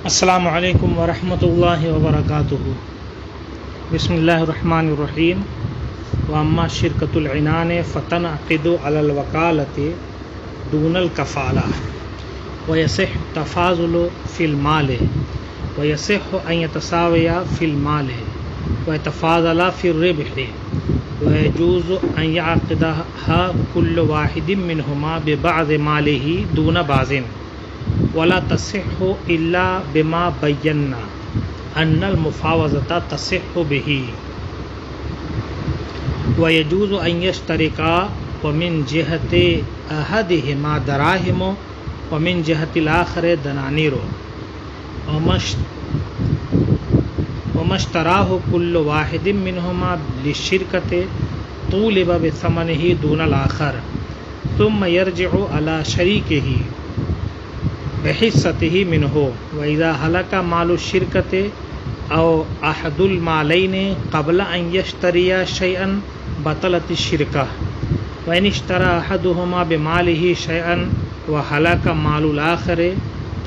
السلام علیکم ورحمۃ اللہ وبرکاتہ۔ بسم اللہ الرحمن الرحیم۔ واما شرکۃ العنان فتنعقد علی الوکالۃ دون الکفالہ ویصح التفاضل فی المال ویصح ان یتساویا فی المال ویتفاضلا فی الربح ویجوز ان یعقدها کل واحد منہما ببعض مالہ دون بعض ولا تصح الا بما بینا ان المفاوضۃ تصح به ويجوز ان يشتركا ومن جهة احدهما دراهم ومن جهة الاخر دنانير وما اشتراه كل واحد منهما للشركة طولب بثمنه دون الاخر ثم يرجع على شريكه بحصته منه وإذا هلك مال الشركة أو أحد المالين قبل أن يشتري شيئا بطلت الشركة وإن اشترى أحدهما بماله شيئا وهلك مال الآخر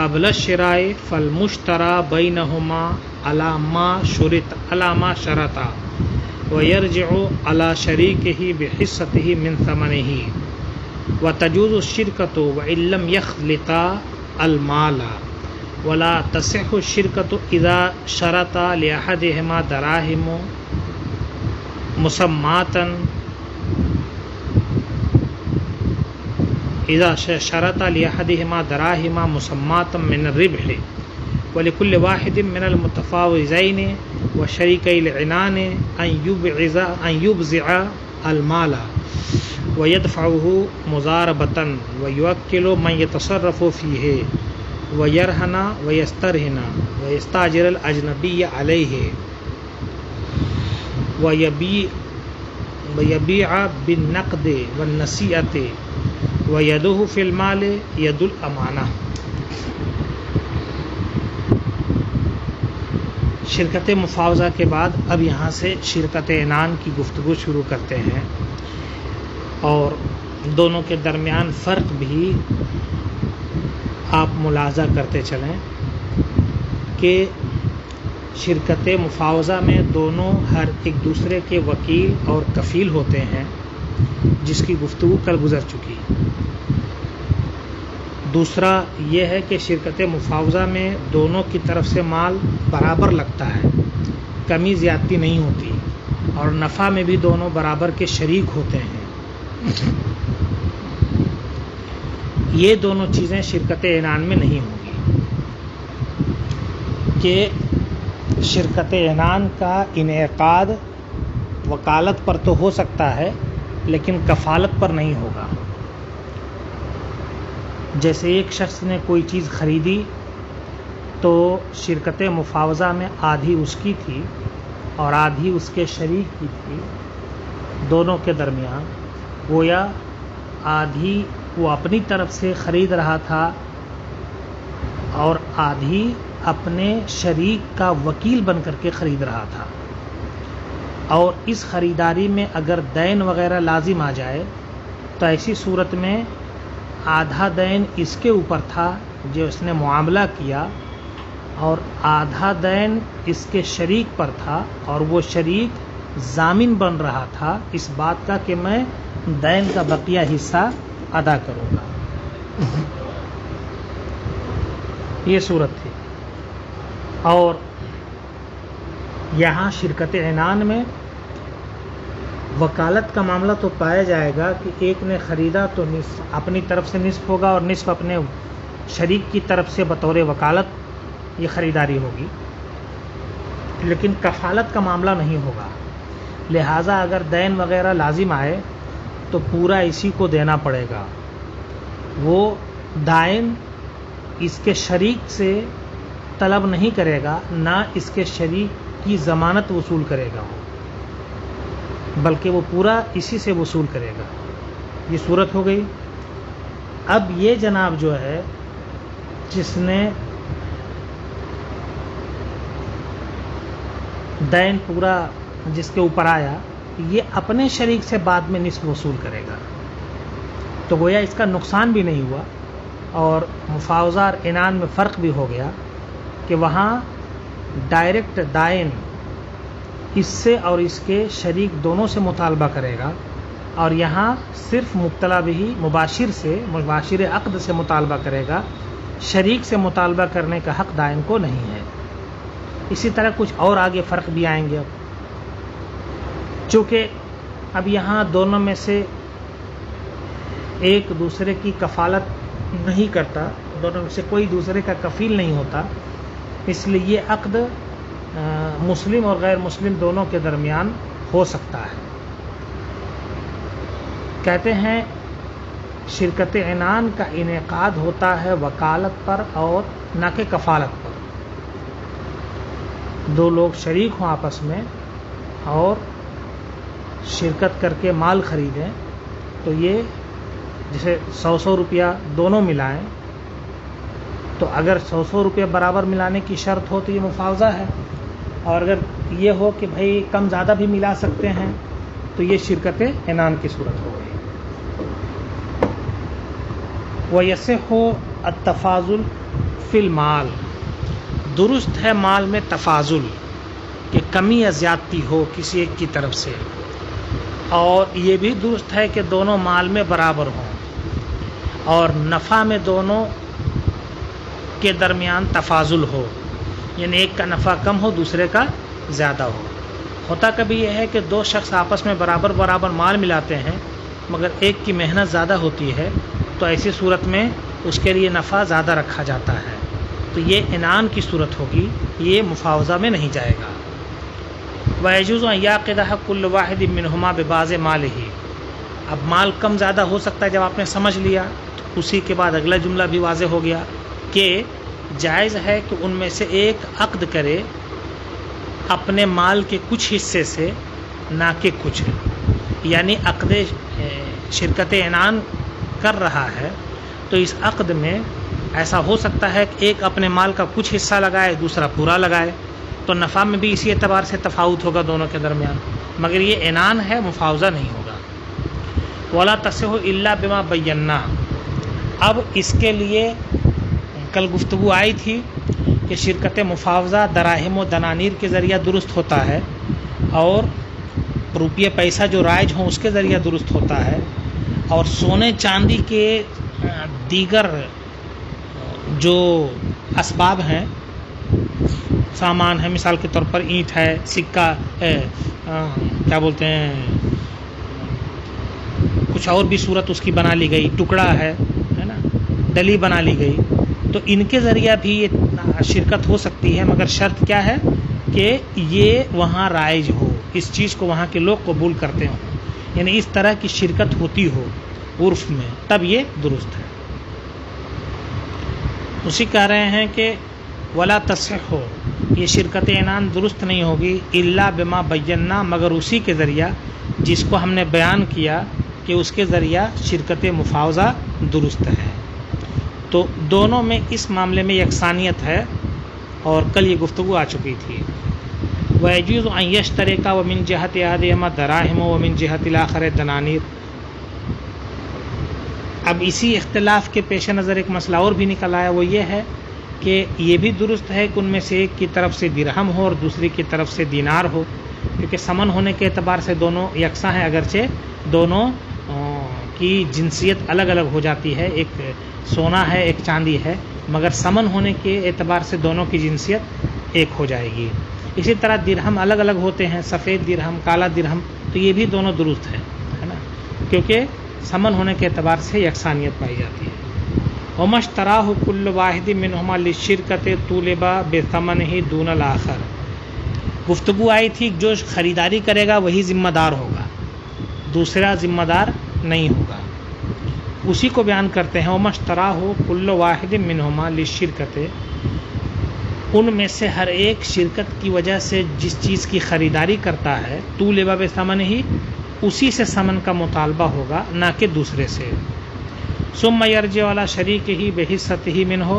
قبل الشراء فالمشترى بينهما على ما شرط ويرجع على شريكه بحصته من ثمنه وتجوز الشركة وإن لم يخلطا المال ولا تصح الشركة اذا شرط لاحدهما دراهم مسماة من الربح ولكل واحد من المتفاوضين وشريكي العنان ان يبزع المال ويدفعه مضاربة ويوكل من يتصرف فيه ويرهن ويسترهن ويستأجر الأجنبي عليه ويبيع بالنقد والنسيئة ويده في المال يد الأمانة۔ شرکت مفاوضہ کے بعد اب یہاں سے شرکت عنان کی گفتگو شروع کرتے ہیں، اور دونوں کے درمیان فرق بھی آپ ملاحظہ کرتے چلیں کہ شرکت مفاوضہ میں دونوں ہر ایک دوسرے کے وکیل اور کفیل ہوتے ہیں، جس کی گفتگو کل گزر چکی۔ دوسرا یہ ہے کہ شرکت مفاوضہ میں دونوں کی طرف سے مال برابر لگتا ہے، کمی زیادتی نہیں ہوتی، اور نفع میں بھی دونوں برابر کے شریک ہوتے ہیں۔ یہ دونوں چیزیں شرکت عنان میں نہیں ہوں گی کہ شرکت عنان کا انعقاد وکالت پر تو ہو سکتا ہے لیکن کفالت پر نہیں ہوگا۔ جیسے ایک شخص نے کوئی چیز خریدی تو شرکت مفاوضہ میں آدھی اس کی تھی اور آدھی اس کے شریک کی تھی، دونوں کے درمیان گویا آدھی وہ اپنی طرف سے خرید رہا تھا اور آدھی اپنے شریک کا وکیل بن کر کے خرید رہا تھا، اور اس خریداری میں اگر دین وغیرہ لازم آ جائے تو ایسی صورت میں آدھا دین اس کے اوپر تھا جو اس نے معاملہ کیا، اور آدھا دین اس کے شریک پر تھا، اور وہ شریک ضامن بن رہا تھا اس بات کا کہ میں دین کا بقیہ حصہ ادا کروں گا۔ یہ صورت تھی۔ اور یہاں شرکت عنان میں وکالت کا معاملہ تو پایا جائے گا کہ ایک نے خریدا تو نصف اپنی طرف سے نصف ہوگا اور نصف اپنے شریک کی طرف سے بطور وکالت یہ خریداری ہوگی، لیکن کفالت کا معاملہ نہیں ہوگا۔ لہٰذا اگر دین وغیرہ لازم آئے تو پورا اسی کو دینا پڑے گا، وہ دائن اس کے شریک سے طلب نہیں کرے گا، نہ اس کے شریک کی ضمانت وصول کرے گا، بلکہ وہ پورا اسی سے وصول کرے گا۔ یہ صورت ہو گئی۔ اب یہ جناب جو ہے جس نے دین پورا جس کے اوپر آیا، یہ اپنے شریک سے بعد میں نصف وصول کرے گا، تو گویا اس کا نقصان بھی نہیں ہوا اور مفاوضہ اور عنان میں فرق بھی ہو گیا، کہ وہاں ڈائریکٹ دائن اس سے اور اس کے شریک دونوں سے مطالبہ کرے گا، اور یہاں صرف مبتلا بھی مباشر عقد سے مطالبہ کرے گا، شریک سے مطالبہ کرنے کا حق دائن کو نہیں ہے۔ اسی طرح کچھ اور آگے فرق بھی آئیں گے۔ اب چونکہ اب یہاں دونوں میں سے ایک دوسرے کی کفالت نہیں کرتا، دونوں میں سے کوئی دوسرے کا کفیل نہیں ہوتا، اس لیے یہ عقد مسلم اور غیر مسلم دونوں کے درمیان ہو سکتا ہے۔ کہتے ہیں شرکت عنان کا انعقاد ہوتا ہے وکالت پر اور نہ کہ کفالت پر۔ دو لوگ شریک ہوں آپس میں اور شرکت کر کے مال خریدیں تو یہ جیسے 100 روپیہ دونوں ملائیں، تو اگر 100 روپیہ برابر ملانے کی شرط ہو تو یہ مفاوضہ ہے، اور اگر یہ ہو کہ بھائی کم زیادہ بھی ملا سکتے ہیں تو یہ شرکت عنان کی صورت ہو گئی۔ وَيَصِحُّ التَّفَاضُلُ فِي الْمَالِ، درست ہے مال میں تفاضل، کہ کمی یا زیادتی ہو کسی ایک کی طرف سے، اور یہ بھی درست ہے کہ دونوں مال میں برابر ہوں، اور نفع میں دونوں کے درمیان تفاضل ہو، یعنی ایک کا نفع کم ہو دوسرے کا زیادہ ہو۔ ہوتا کبھی یہ ہے کہ دو شخص آپس میں برابر مال ملاتے ہیں مگر ایک کی محنت زیادہ ہوتی ہے، تو ایسی صورت میں اس کے لیے نفع زیادہ رکھا جاتا ہے، تو یہ عنان کی صورت ہوگی، یہ مفاوضہ میں نہیں جائے گا۔ وَيَجُوزُ أَن يَعْقِدَهَا كُلُّ وَاحِدٍ مِّنْهُمَا بِبَعْضِ مَالِهِ، اب مال کم زیادہ ہو سکتا ہے، جب آپ نے سمجھ لیا تو اسی کے بعد اگلا جملہ بھی واضح ہو گیا کہ جائز ہے کہ ان میں سے ایک عقد کرے اپنے مال کے کچھ حصے سے، نہ کہ کچھ، یعنی عقد شرکت عنان کر رہا ہے تو اس عقد میں ایسا ہو سکتا ہے کہ ایک اپنے مال کا کچھ حصہ لگائے دوسرا پورا لگائے، تو نفع میں بھی اسی اعتبار سے تفاوت ہوگا دونوں کے درمیان، مگر یہ عنان ہے، مفاوضہ نہیں ہوگا۔ وَلَا تَصِحُ إِلَّا بِمَا بَيَّنَّا، اب اس کے لیے کل گفتگو آئی تھی کہ شرکت مفاوضہ دراہم و دنانیر کے ذریعہ درست ہوتا ہے، اور روپیہ پیسہ جو رائج ہوں اس کے ذریعہ درست ہوتا ہے، اور سونے چاندی کے دیگر جو اسباب ہیں، سامان ہے، مثال کے طور پر اینٹ ہے، سکہ کیا بولتے ہیں، کچھ اور بھی صورت اس کی بنا لی گئی، ٹکڑا ہے نا، ڈلی بنا لی گئی، تو ان کے ذریعہ بھی یہ شرکت ہو سکتی ہے، مگر شرط کیا ہے کہ یہ وہاں رائج ہو، اس چیز کو وہاں کے لوگ قبول کرتے ہوں، یعنی اس طرح کی شرکت ہوتی ہو عرف میں، تب یہ درست ہے۔ اسی کہہ رہے ہیں کہ ولا تصح، یہ شرکت عنان درست نہیں ہوگی الا بما بینا، مگر اسی کے ذریعہ جس کو ہم نے بیان کیا کہ اس کے ذریعہ شرکت مفاوضہ درست ہے۔ تو دونوں میں اس معاملے میں یکسانیت ہے، اور کل یہ گفتگو آ چکی تھی۔ وَيَجُوزُ أَن يَشْتَرِكَ وَمِن جِهَةِ أَحَدِهِمَا دَرَاهِمُ وَمِن جِهَةِ الْآخَرِ دَنَانِيرُ۔ اب اسی اختلاف کے پیش نظر ایک مسئلہ اور بھی نکل آیا، وہ یہ ہے کہ یہ بھی درست ہے کہ ان میں سے ایک کی طرف سے درہم ہو اور دوسری کی طرف سے دینار ہو، کیونکہ ثمن ہونے کے اعتبار سے دونوں یکساں ہیں، اگرچہ دونوں کی جنسیت الگ الگ ہو جاتی ہے، ایک سونا ہے ایک چاندی ہے، مگر ثمن ہونے کے اعتبار سے دونوں کی جنسیت ایک ہو جائے گی۔ اسی طرح درہم الگ الگ ہوتے ہیں، سفید درہم، کالا درہم، تو یہ بھی دونوں درست ہے نا، کیونکہ ثمن ہونے کے اعتبار سے یکسانیت پائی جاتی ہے۔ وَمَا اشْتَرَاهُ كُلُّ وَاحِدٍ مِّنْهُمَا لِلشِّرْكَةِ طُولِبَ بِثَمَنِهِ دُونَ الْآخَرِ۔ گفتگو آئی تھی جو خریداری کرے گا وہی ذمہ دار ہوگا، دوسرا ذمہ دار نہیں ہوگا، اسی کو بیان کرتے ہیں۔ وَمَا اشْتَرَاهُ كُلُّ وَاحِدٍ مِّنْهُمَا لِلشِّرْكَةِ، ان میں سے ہر ایک شرکت کی وجہ سے جس چیز کی خریداری کرتا ہے، طُولِبَ بِثَمَنِهِ، اسی سے ثمن کا مطالبہ ہوگا، نہ کہ دوسرے سے۔ ثم یرجع علی شریکہ بحصتہ منہ،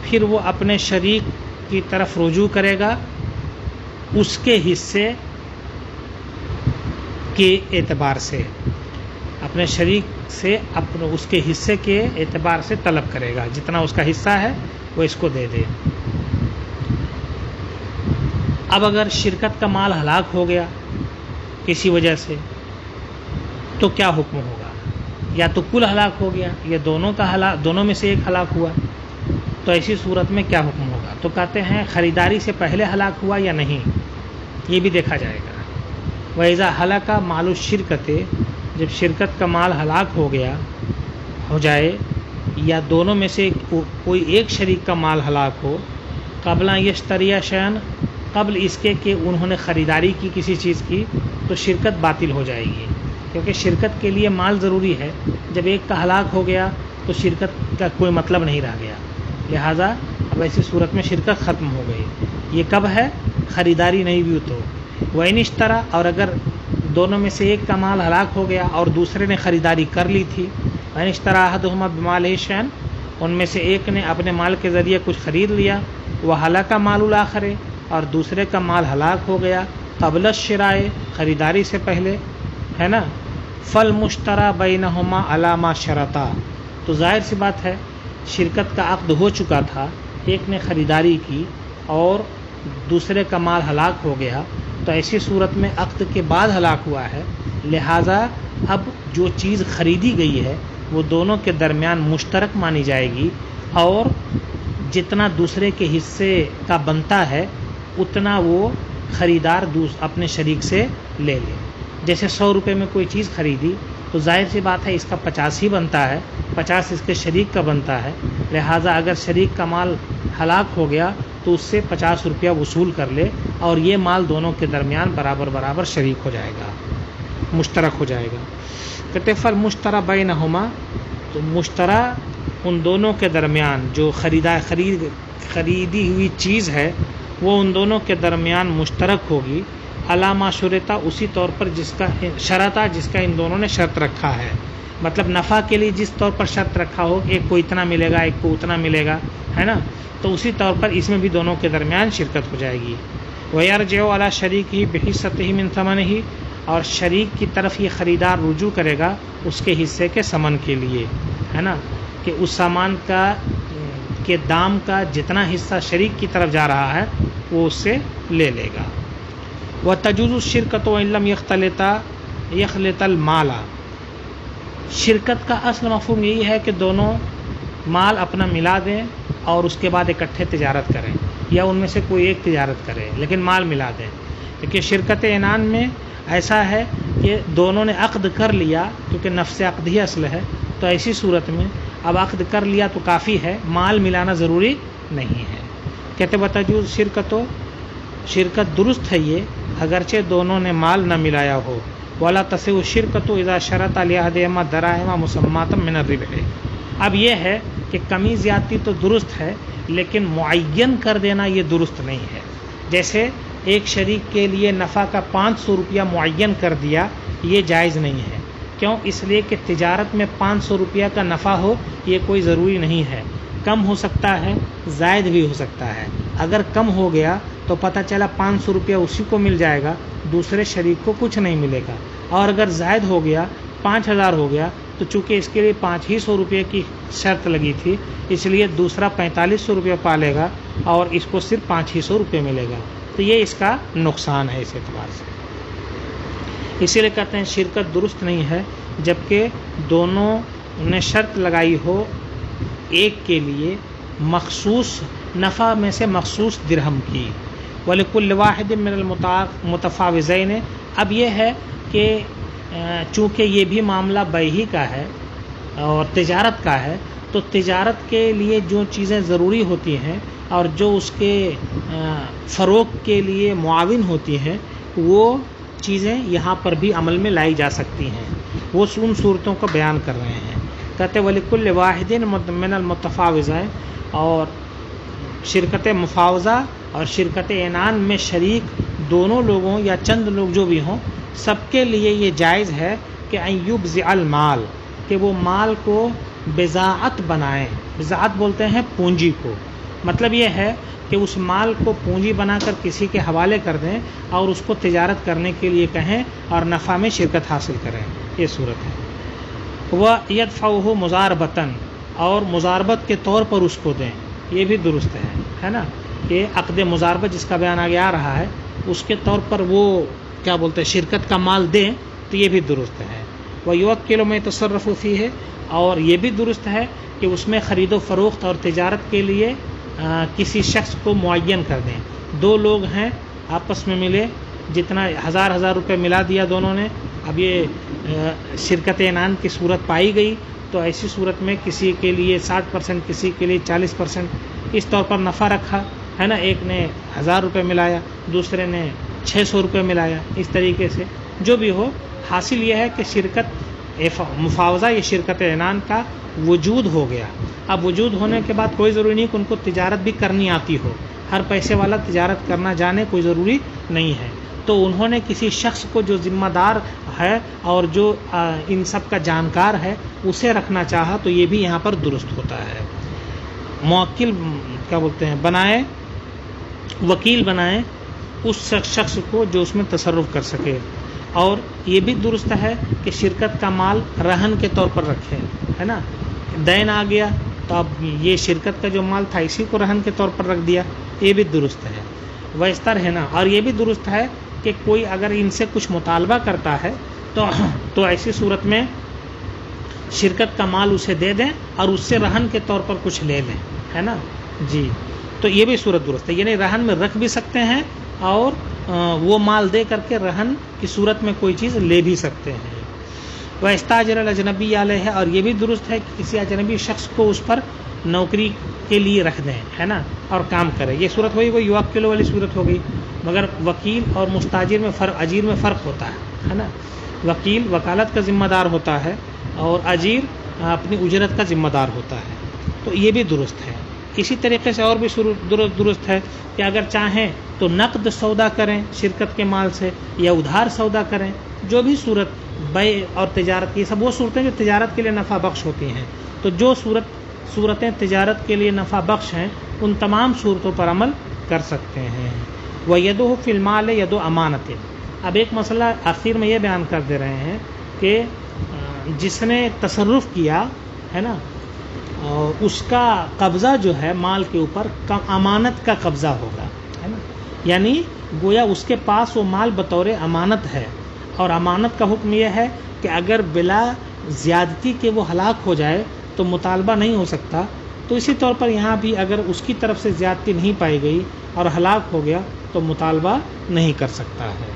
پھر وہ اپنے شریک کی طرف رجوع کرے گا اس کے حصے کے اعتبار سے، اپنے شریک سے اس کے حصے کے اعتبار سے طلب کرے گا، جتنا اس کا حصہ ہے وہ اس کو دے دے۔ اب اگر شرکت کا مال ہلاک ہو گیا کسی وجہ سے تو کیا حکم ہوگا؟ یا تو کل ہلاک ہو گیا یا دونوں میں سے ایک ہلاک ہوا، تو ایسی صورت میں کیا حکم ہوگا؟ تو کہتے ہیں خریداری سے پہلے ہلاک ہوا یا نہیں، یہ بھی دیکھا جائے گا۔ وَإِذَا هَلَكَ مَالُ الشِّرْكَةِ، جب شرکت کا مال ہلاک ہو جائے یا دونوں میں سے کوئی ایک شریک کا مال ہلاک ہو، قبل ان یشتری شیئا، قبل اس کے کہ انہوں نے خریداری کی کسی چیز کی، تو شرکت باطل ہو جائے گی، کیونکہ شرکت کے لیے مال ضروری ہے۔ جب ایک کا ہلاک ہو گیا تو شرکت کا کوئی مطلب نہیں رہ گیا، لہٰذا اب ایسی صورت میں شرکت ختم ہو گئی۔ یہ کب ہے؟ خریداری نہیں بھی تو۔ وَإِنِ اشْتَرَىٰ، اور اگر دونوں میں سے ایک کا مال ہلاک ہو گیا اور دوسرے نے خریداری کر لی تھی، وَإِنِ اشْتَرَىٰ أَحَدُهُمَا بِمَالِهِ شَيْئًا، ان میں سے ایک نے اپنے مال کے ذریعے کچھ خرید لیا، وَهَلَكَ مَالُ الْآخَرِ، اور دوسرے کا مال ہلاک ہو گیا، قبل الشراء، خریداری سے پہلے، ہے نا، فَالْمُشْتَرَىٰ بَيْنَهُمَا عَلَىٰ مَا شَرَطَا، تو ظاہر سی بات ہے شرکت کا عقد ہو چکا تھا، ایک نے خریداری کی اور دوسرے کا مال ہلاک ہو گیا، تو ایسی صورت میں عقد کے بعد ہلاک ہوا ہے، لہٰذا اب جو چیز خریدی گئی ہے وہ دونوں کے درمیان مشترک مانی جائے گی، اور جتنا دوسرے کے حصے کا بنتا ہے اتنا وہ خریدار اپنے شریک سے لے لے۔ جیسے 100 روپے میں کوئی چیز خریدی تو ظاہر سی بات ہے اس کا 50 ہی بنتا ہے، 50 اس کے شریک کا بنتا ہے، لہٰذا اگر شریک کا مال ہلاک ہو گیا تو اس سے 50 روپیہ وصول کر لے، اور یہ مال دونوں کے درمیان برابر برابر شریک ہو جائے گا، مشترک ہو جائے گا۔ کہتے فالمشتری بینہما، تو مشترا ان دونوں کے درمیان، جو خریدی ہوئی چیز ہے وہ ان دونوں کے درمیان مشترک ہوگی، علی ما شرطا، اسی طور پر جس کا شرطا، جس کا ان دونوں نے شرط رکھا ہے، مطلب نفع کے لیے جس طور پر شرط رکھا ہو، ایک کو اتنا ملے گا ایک کو اتنا ملے گا، ہے نا، تو اسی طور پر اس میں بھی دونوں کے درمیان شرکت ہو جائے گی۔ وَيَرْجِعُ عَلَىٰ شَرِيكِهِ بِحِصَّتِهِ مِنْ ثَمَنِهِ، اور شریک کی طرف یہ خریدار رجوع کرے گا اس کے حصے کے ثمن کے لیے، ہے نا، کہ اس سامان کا کے دام کا جتنا حصہ شریک کی طرف جا رہا ہے وہ اس سے لے لے گا۔ وَتَجُوزُ الشِّرْكَةُ وَإِن لَّمْ يَخْلِطَ الْمَالَ، شرکت کا اصل مفہوم یہی ہے کہ دونوں مال اپنا ملا دیں اور اس کے بعد اکٹھے تجارت کریں، یا ان میں سے کوئی ایک تجارت کرے لیکن مال ملا دیں۔ کیونکہ شرکت عنان میں ایسا ہے کہ دونوں نے عقد کر لیا، کیونکہ نفس عقد ہی اصل ہے، تو ایسی صورت میں اب عقد کر لیا تو کافی ہے، مال ملانا ضروری نہیں ہے۔ کہتے بتجوز شرکت درست ہے یہ اگرچہ دونوں نے مال نہ ملایا ہو۔ ولا تصح الشرکۃ اذا شرط لأحدهما دراهم مسماة من الربح، اب یہ ہے کہ کمی زیادتی تو درست ہے لیکن معین کر دینا یہ درست نہیں ہے۔ جیسے ایک شریک کے لیے نفع کا 500 روپیہ معین کر دیا، یہ جائز نہیں ہے۔ کیوں؟ اس لیے کہ تجارت میں 500 روپیہ کا نفع ہو یہ کوئی ضروری نہیں ہے، کم ہو سکتا ہے زائد بھی ہو سکتا ہے۔ اگر کم ہو گیا تو پتہ چلا 500 روپیہ اسی کو مل جائے گا، دوسرے شریک کو کچھ نہیں ملے گا، اور اگر زائد ہو گیا 5000 ہو گیا تو چونکہ اس کے لیے 500 روپے کی شرط لگی تھی، اس لیے دوسرا 4500 روپیہ پالے گا اور اس کو صرف 500 روپے ملے گا، تو یہ اس کا نقصان ہے اس اعتبار سے۔ اسی لیے کہتے ہیں شرکت درست نہیں ہے جبکہ دونوں نے شرط لگائی ہو ایک کے لیے مخصوص نفع میں سے مخصوص درہم کی۔ وَلِكُلِّ وَاحِدٍ مِّنَ الْمُتَفَاوِضَيْنِ، اب یہ ہے کہ چونکہ یہ بھی معاملہ بیع کا ہے اور تجارت کا ہے، تو تجارت کے لیے جو چیزیں ضروری ہوتی ہیں اور جو اس کے فروغ کے لیے معاون ہوتی ہیں وہ چیزیں یہاں پر بھی عمل میں لائی جا سکتی ہیں، وہ ان صورتوں کو بیان کر رہے ہیں۔ کہتے وَلِكُلِّ وَاحِدٍ مِّنَ الْمُتَفَاوِضَيْنِ، اور شرکت مفاوضہ اور شرکت عنان میں شریک دونوں لوگوں یا چند لوگ جو بھی ہوں، سب کے لیے یہ جائز ہے کہ ان یبذع المال، کہ وہ مال کو بضاعت بنائیں۔ بضاعت بولتے ہیں پونجی کو، مطلب یہ ہے کہ اس مال کو پونجی بنا کر کسی کے حوالے کر دیں اور اس کو تجارت کرنے کے لیے کہیں اور نفع میں شرکت حاصل کریں، یہ صورت ہے۔ وَيَدْفَعُهُ مُضَارَبَةً، اور مضاربت کے طور پر اس کو دیں، یہ بھی درست ہے نا، کہ عقد مضاربہ جس کا بیان آگے آ رہا ہے اس کے طور پر وہ کیا بولتے ہیں شرکت کا مال دیں تو یہ بھی درست ہے. وَيُوَكِّلُ مَن يَتَصَرَّفُ فِيهِ، اور یہ بھی درست ہے کہ اس میں خرید و فروخت اور تجارت کے لیے کسی شخص کو معین کر دیں. دو لوگ ہیں آپس میں ملے، جتنا ہزار روپے ملا دیا دونوں نے، اب یہ شرکت عنان کی صورت پائی گئی تو ایسی صورت میں کسی کے لیے 60%، کسی کے لیے 40% اس طور پر نفع رکھا ہے نا. ایک نے 1000 روپے ملایا، دوسرے نے 600 روپے ملایا. اس طریقے سے جو بھی ہو، حاصل یہ ہے کہ شرکت مفاوضہ یا شرکت عنان کا وجود ہو گیا. اب وجود ہونے کے بعد کوئی ضروری نہیں کہ ان کو تجارت بھی کرنی آتی ہو. ہر پیسے والا تجارت کرنا جانے کوئی ضروری نہیں ہے. تو انہوں نے کسی شخص کو جو ذمہ دار ہے اور جو ان سب کا جانکار ہے اسے رکھنا چاہا تو یہ بھی یہاں پر درست ہوتا ہے. موکل کیا بولتے ہیں بنائے، وکیل بنائے اس شخص کو جو اس میں تصرف کر سکے. اور یہ بھی درست ہے کہ شرکت کا مال رہن کے طور پر رکھے، ہے نا. دین آ گیا تو اب یہ شرکت کا جو مال تھا اسی کو رہن کے طور پر رکھ دیا، یہ بھی درست ہے. ویستر ہے نا. اور یہ بھی درست ہے کہ کوئی اگر ان سے کچھ مطالبہ کرتا ہے تو ایسی صورت میں شرکت کا مال اسے دے دیں اور اس سے رہن کے طور پر کچھ لے لیں، ہے نا جی. تو یہ بھی صورت درست ہے، یعنی رہن میں رکھ بھی سکتے ہیں اور وہ مال دے کر کے رہن کی صورت میں کوئی چیز لے بھی سکتے ہیں. وَإِسْتَأْجَرَ الْأَجْنَبِيَّ عَلَيْهِ، اور یہ بھی درست ہے کہ کسی اجنبی شخص کو اس پر نوکری کے لیے رکھ دیں، ہے نا، اور کام کرے. یہ صورت ہوئی کوئی یوکل والی صورت ہو گئی. مگر وکیل اور مستاجر میں اجیر میں فرق ہوتا ہے نا. وکیل وکالت کا ذمہ دار ہوتا ہے اور اجیر اپنی اجرت کا ذمہ دار ہوتا ہے. تو یہ بھی درست ہے. اسی طریقے سے اور بھی درست ہے کہ اگر چاہیں تو نقد سودا کریں شرکت کے مال سے یا ادھار سودا کریں. جو بھی صورت بیع اور تجارت، یہ سب وہ صورتیں جو تجارت کے لیے نفع بخش ہوتی ہیں. تو جو صورتیں تجارت کے لیے نفع بخش ہیں ان تمام صورتوں پر عمل کر سکتے ہیں. وَيَدُهُ فِي الْمَالِ يَدُ أَمَانَةٍ. اب ایک مسئلہ آخر میں یہ بیان کر دے رہے ہیں کہ جس نے تصرف کیا ہے نا اس کا قبضہ جو ہے مال کے اوپر امانت کا قبضہ ہوگا، ہے نا. یعنی گویا اس کے پاس وہ مال بطور امانت ہے، اور امانت کا حکم یہ ہے کہ اگر بلا زیادتی کے وہ ہلاک ہو جائے تو مطالبہ نہیں ہو سکتا. تو اسی طور پر یہاں بھی اگر اس کی طرف سے زیادتی نہیں پائی گئی اور ہلاک ہو گیا تو مطالبہ نہیں کر سکتا ہے.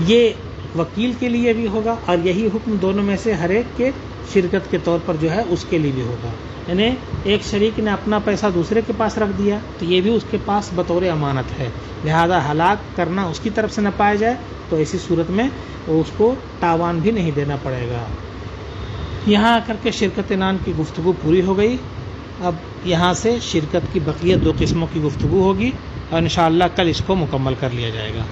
یہ وکیل کے لیے بھی ہوگا اور یہی حکم دونوں میں سے ہر ایک کے شرکت کے طور پر جو ہے اس کے لیے بھی ہوگا. یعنی ایک شریک نے اپنا پیسہ دوسرے کے پاس رکھ دیا تو یہ بھی اس کے پاس بطور امانت ہے، لہذا ہلاک کرنا اس کی طرف سے نہ پایا جائے تو ایسی صورت میں اس کو تاوان بھی نہیں دینا پڑے گا. یہاں آ کر کے شرکت عنان کی گفتگو پوری ہو گئی. اب یہاں سے شرکت کی بقیہ 2 قسموں کی گفتگو ہوگی اور انشاءاللہ کل اس کو مکمل کر لیا جائے گا.